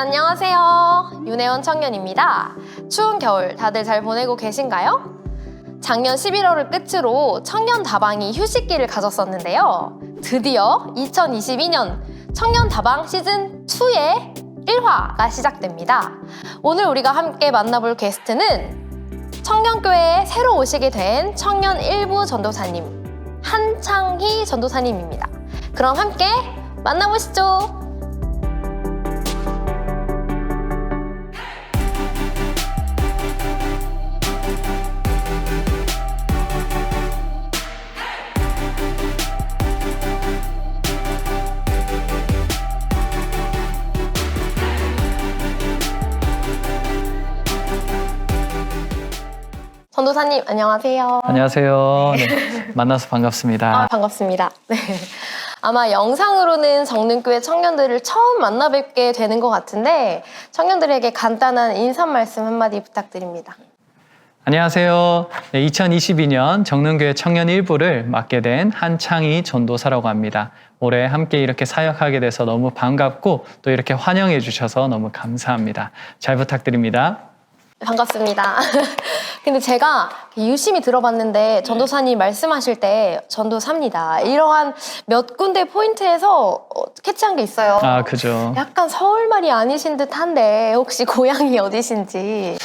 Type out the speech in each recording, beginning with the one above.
안녕하세요. 윤혜원 청년입니다. 추운 겨울 다들 잘 보내고 계신가요? 작년 11월을 끝으로 청년 다방이 휴식기를 가졌었는데요. 드디어 2022년 청년 다방 시즌 2의 1화가 시작됩니다. 오늘 우리가 함께 만나볼 게스트는 청년교회에 새로 오시게 된 청년 일부 전도사님 한창희 전도사님입니다. 그럼 함께 만나보시죠. 전도사님 안녕하세요. 안녕하세요. 네, 만나서 반갑습니다. 반갑습니다. 네. 아마 영상으로는 정릉교회 청년들을 처음 만나 뵙게 되는 것 같은데 청년들에게 간단한 인사 말씀 한마디 부탁드립니다. 안녕하세요. 네, 2022년 정릉교회 청년 일부를 맡게 된 한창희 전도사라고 합니다. 올해 함께 이렇게 사역하게 돼서 너무 반갑고 또 이렇게 환영해 주셔서 너무 감사합니다. 잘 부탁드립니다. 반갑습니다. 근데 제가 유심히 들어봤는데 전도사님 말씀하실 때 전도사입니다. 이러한 몇 군데 포인트에서 캐치한 게 있어요. 아, 그죠. 약간 서울말이 아니신 듯한데 혹시 고향이 어디신지.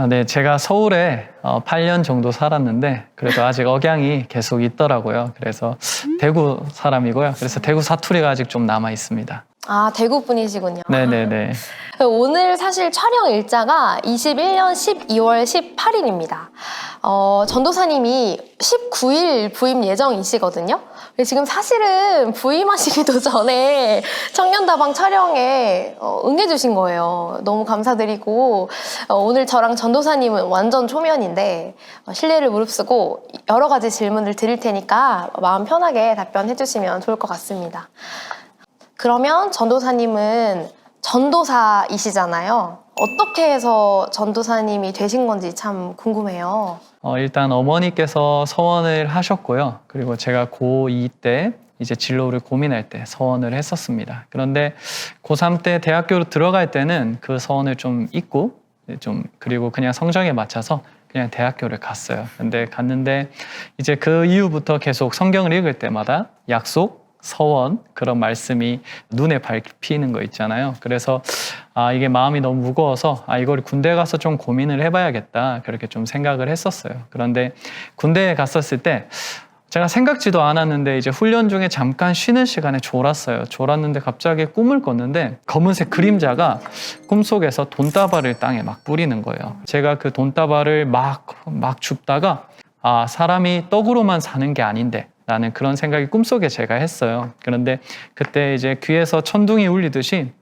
네, 제가 서울에 8년 정도 살았는데 그래도 아직 억양이 계속 있더라고요. 그래서 대구 사람이고요. 그래서 대구 사투리가 아직 좀 남아 있습니다. 아, 대구 분이시군요. 네네네. 오늘 사실 촬영 일자가 21년 12월 18일입니다. 전도사님이 19일 부임 예정이시거든요. 지금 사실은 부임하시기도 전에 청년다방 촬영에 응해주신 거예요. 너무 감사드리고 오늘 저랑 전도사님은 완전 초면인데 신뢰를 무릅쓰고 여러 가지 질문을 드릴 테니까 마음 편하게 답변해 주시면 좋을 것 같습니다. 그러면 전도사님은 전도사이시잖아요. 어떻게 해서 전도사님이 되신 건지 참 궁금해요. 일단 어머니께서 서원을 하셨고요. 그리고 제가 고2 때 이제 진로를 고민할 때 서원을 했었습니다. 그런데 고3 때 대학교로 들어갈 때는 그 서원을 좀 잊고 그리고 그냥 성적에 맞춰서 그냥 대학교를 갔어요. 근데 갔는데 이제 그 이후부터 계속 성경을 읽을 때마다 약속, 서원 그런 말씀이 눈에 밟히는 거 있잖아요. 그래서 이게 마음이 너무 무거워서 이걸 군대 가서 좀 고민을 해봐야겠다 그렇게 좀 생각을 했었어요. 그런데 군대에 갔었을 때 제가 생각지도 않았는데 이제 훈련 중에 잠깐 쉬는 시간에 졸았어요. 졸았는데 갑자기 꿈을 꿨는데 검은색 그림자가 꿈속에서 돈다발을 땅에 막 뿌리는 거예요. 제가 그 돈다발을 막 줍다가 사람이 떡으로만 사는 게 아닌데 라는 그런 생각이 꿈속에 제가 했어요. 그런데 그때 이제 귀에서 천둥이 울리듯이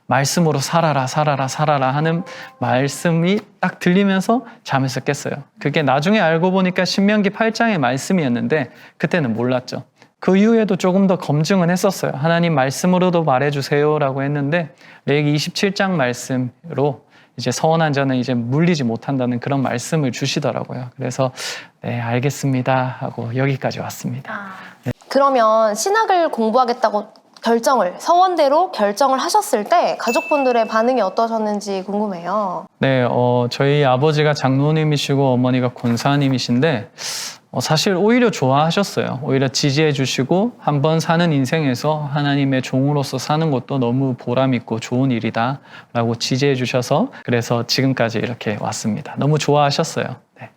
말씀으로 살아라 살아라 살아라 하는 말씀이 딱 들리면서 잠에서 깼어요. 그게 나중에 알고 보니까 신명기 8장의 말씀이었는데 그때는 몰랐죠. 그 이후에도 조금 더 검증은 했었어요. 하나님 말씀으로도 말해주세요 라고 했는데 레위기 27장 말씀으로 이제 서원한 자는 이제 물리지 못한다는 그런 말씀을 주시더라고요. 그래서 네, 알겠습니다 하고 여기까지 왔습니다. 네. 그러면 신학을 공부하겠다고 서원대로 결정을 하셨을 때 가족분들의 반응이 어떠셨는지 궁금해요. 네, 저희 아버지가 장로님이시고 어머니가 권사님이신데 사실 오히려 좋아하셨어요. 오히려 지지해 주시고 한번 사는 인생에서 하나님의 종으로서 사는 것도 너무 보람있고 좋은 일이다 라고 지지해 주셔서 그래서 지금까지 이렇게 왔습니다. 너무 좋아하셨어요. 네.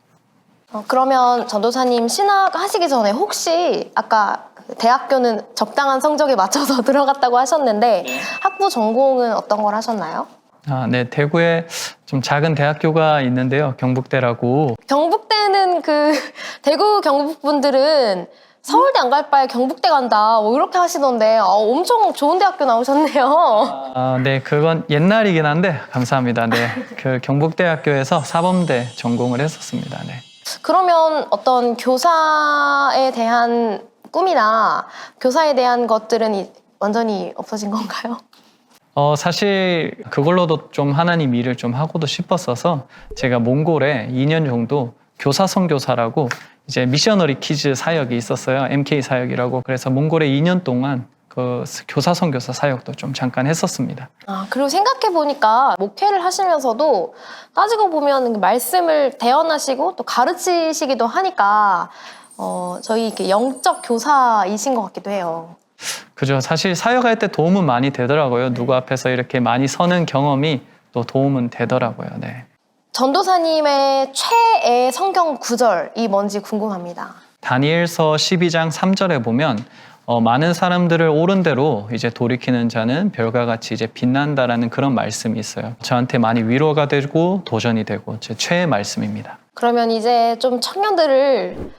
그러면 전도사님 신학 하시기 전에 혹시 아까 대학교는 적당한 성적에 맞춰서 들어갔다고 하셨는데 학부 전공은 어떤 걸 하셨나요? 네, 대구에 좀 작은 대학교가 있는데요. 경북대라고. 경북대는 대구 경북 분들은 서울대 안 갈 바에 경북대 간다 이렇게 하시던데 엄청 좋은 대학교 나오셨네요. 네, 그건 옛날이긴 한데 감사합니다. 네, 그 경북대학교에서 사범대 전공을 했었습니다. 네. 그러면 어떤 교사에 대한 꿈이나 교사에 대한 것들은 완전히 없어진 건가요? 사실 그걸로도 좀 하나님 일을 좀 하고도 싶었어서 제가 몽골에 2년 정도 교사 선교사라고 이제 미셔너리 키즈 사역이 있었어요. MK 사역이라고. 그래서 몽골에 2년 동안 그 교사 선교사 사역도 좀 잠깐 했었습니다. 아, 그리고 생각해보니까 목회를 하시면서도 따지고 보면 말씀을 대언하시고 또 가르치시기도 하니까 저희 이렇게 영적 교사이신 것 같기도 해요. 그죠. 사실 사역할 때 도움은 많이 되더라고요. 누구 앞에서 이렇게 많이 서는 경험이 또 도움은 되더라고요. 네. 전도사님의 최애 성경 구절이 뭔지 궁금합니다. 다니엘서 12장 3절에 보면 많은 사람들을 옳은 대로 이제 돌이키는 자는 별과 같이 이제 빛난다라는 그런 말씀이 있어요. 저한테 많이 위로가 되고 도전이 되고 제 최애 말씀입니다. 그러면 이제 좀 청년들을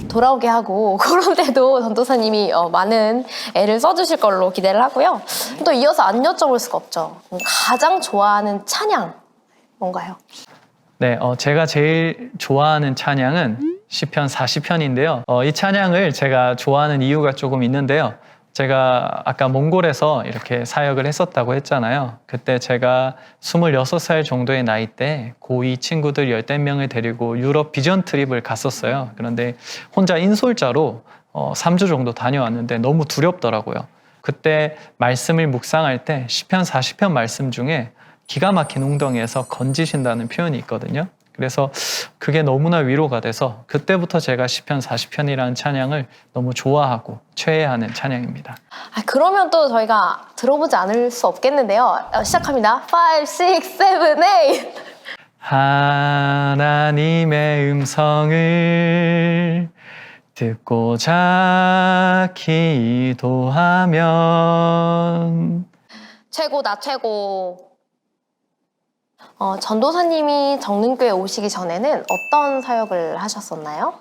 돌아오게 하고 그런 데도 전도사님이 많은 애를 써주실 걸로 기대를 하고요. 또 이어서 안 여쭤볼 수가 없죠. 가장 좋아하는 찬양 뭔가요? 네, 제가 제일 좋아하는 찬양은 시편 40편인데요. 이 찬양을 제가 좋아하는 이유가 조금 있는데요. 제가 아까 몽골에서 이렇게 사역을 했었다고 했잖아요. 그때 제가 26살 정도의 나이 때 고2 친구들 10명을 데리고 유럽 비전 트립을 갔었어요. 그런데 혼자 인솔자로 3주 정도 다녀왔는데 너무 두렵더라고요. 그때 말씀을 묵상할 때 시편 40편 말씀 중에 기가 막힌 웅덩이에서 건지신다는 표현이 있거든요. 그래서 그게 너무나 위로가 돼서 그때부터 제가 시편 40편이라는 찬양을 너무 좋아하고 최애하는 찬양입니다. 그러면 또 저희가 들어보지 않을 수 없겠는데요. 시작합니다. 5, 6, 7, 8 하나님의 음성을 듣고자 기도하면 최고다 최고. 전도사님이 정릉교에 오시기 전에는 어떤 사역을 하셨었나요?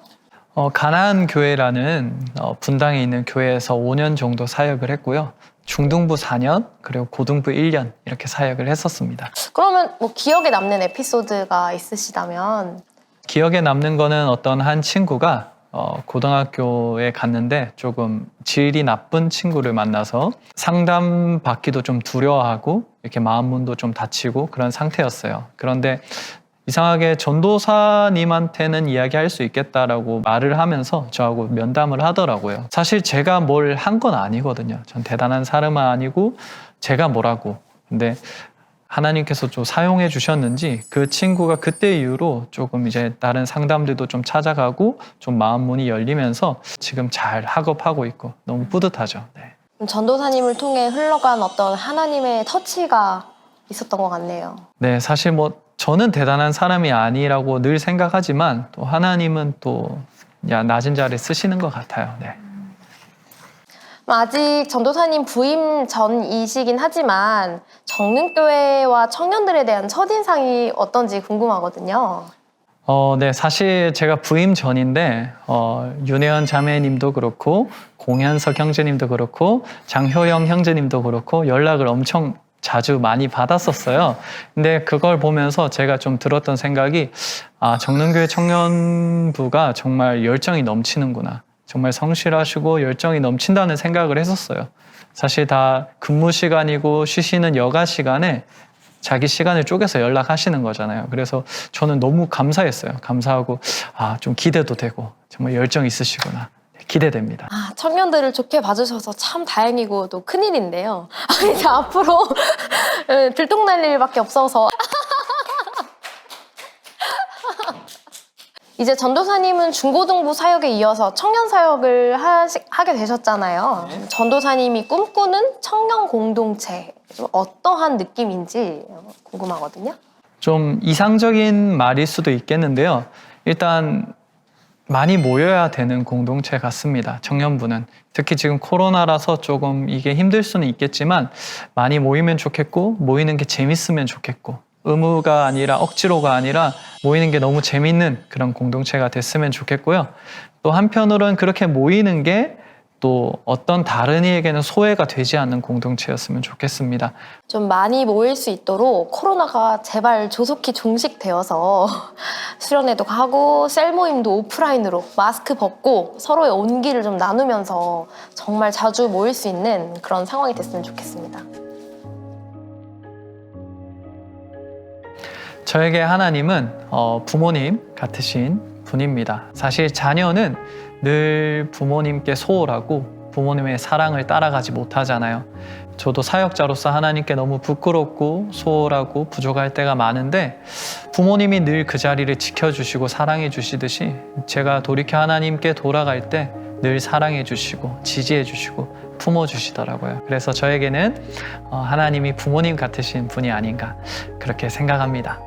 가나안 교회라는 분당에 있는 교회에서 5년 정도 사역을 했고요. 중등부 4년 그리고 고등부 1년 이렇게 사역을 했었습니다. 그러면 뭐 기억에 남는 에피소드가 있으시다면? 기억에 남는 거는 어떤 한 친구가 고등학교에 갔는데 조금 질이 나쁜 친구를 만나서 상담받기도 좀 두려워하고 이렇게 마음문도 좀 닫히고 그런 상태였어요. 그런데 이상하게 전도사님한테는 이야기할 수 있겠다라고 말을 하면서 저하고 면담을 하더라고요. 사실 제가 뭘 한 건 아니거든요. 전 대단한 사람은 아니고 제가 뭐라고. 근데 하나님께서 좀 사용해 주셨는지 그 친구가 그때 이후로 조금 이제 다른 상담들도 좀 찾아가고 좀 마음 문이 열리면서 지금 잘 학업하고 있고 너무 뿌듯하죠. 네. 전도사님을 통해 흘러간 어떤 하나님의 터치가 있었던 것 같네요. 네, 사실 뭐 저는 대단한 사람이 아니라고 늘 생각하지만 또 하나님은 또 낮은 자리에 쓰시는 것 같아요. 네. 아직 전도사님 부임 전이시긴 하지만 정릉교회와 청년들에 대한 첫인상이 어떤지 궁금하거든요. 네, 사실 제가 부임 전인데 윤혜연 자매님도 그렇고 공현석 형제님도 그렇고 장효영 형제님도 그렇고 연락을 엄청 자주 많이 받았었어요. 근데 그걸 보면서 제가 좀 들었던 생각이 정릉교회 청년부가 정말 열정이 넘치는구나. 정말 성실하시고 열정이 넘친다는 생각을 했었어요. 사실 다 근무 시간이고 쉬시는 여가 시간에 자기 시간을 쪼개서 연락하시는 거잖아요. 그래서 저는 너무 감사했어요. 감사하고 좀 기대도 되고 정말 열정 있으시구나. 기대됩니다. 청년들을 좋게 봐주셔서 참 다행이고 또 큰일인데요. 이제 앞으로 들통날 일밖에 없어서 이제 전도사님은 중고등부 사역에 이어서 청년 사역을 하게 되셨잖아요. 전도사님이 꿈꾸는 청년 공동체 어떠한 느낌인지 궁금하거든요. 좀 이상적인 말일 수도 있겠는데요. 일단 많이 모여야 되는 공동체 같습니다. 청년부는. 특히 지금 코로나라서 조금 이게 힘들 수는 있겠지만 많이 모이면 좋겠고 모이는 게 재밌으면 좋겠고 의무가 아니라 억지로가 아니라 모이는 게 너무 재밌는 그런 공동체가 됐으면 좋겠고요. 또 한편으로는 그렇게 모이는 게 또 어떤 다른 이에게는 소외가 되지 않는 공동체였으면 좋겠습니다. 좀 많이 모일 수 있도록 코로나가 제발 조속히 종식되어서 수련회도 가고 셀 모임도 오프라인으로 마스크 벗고 서로의 온기를 좀 나누면서 정말 자주 모일 수 있는 그런 상황이 됐으면 좋겠습니다. 저에게 하나님은 부모님 같으신 분입니다. 사실 자녀는 늘 부모님께 소홀하고 부모님의 사랑을 따라가지 못하잖아요. 저도 사역자로서 하나님께 너무 부끄럽고 소홀하고 부족할 때가 많은데 부모님이 늘 그 자리를 지켜주시고 사랑해 주시듯이 제가 돌이켜 하나님께 돌아갈 때 늘 사랑해 주시고 지지해 주시고 품어 주시더라고요. 그래서 저에게는 하나님이 부모님 같으신 분이 아닌가 그렇게 생각합니다.